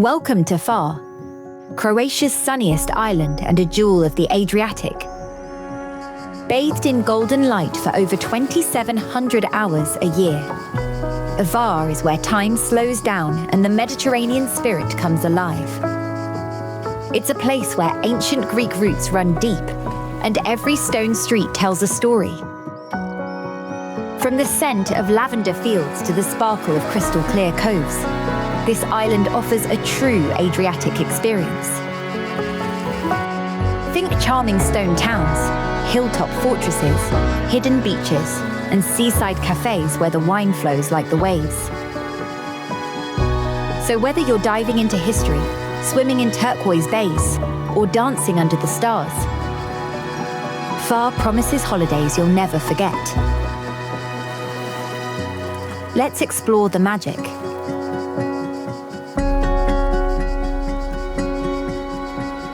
Welcome to Hvar, Croatia's sunniest island and a jewel of the Adriatic. Bathed in golden light for over 2,700 hours a year, Hvar is where time slows down and the Mediterranean spirit comes alive. It's a place where ancient Greek roots run deep, and every stone street tells a story. From the scent of lavender fields to the sparkle of crystal clear coves, this island offers a true Adriatic experience. Think charming stone towns, hilltop fortresses, hidden beaches, and seaside cafes where the wine flows like the waves. So whether you're diving into history, swimming in turquoise bays, or dancing under the stars, Hvar promises holidays you'll never forget. Let's explore the magic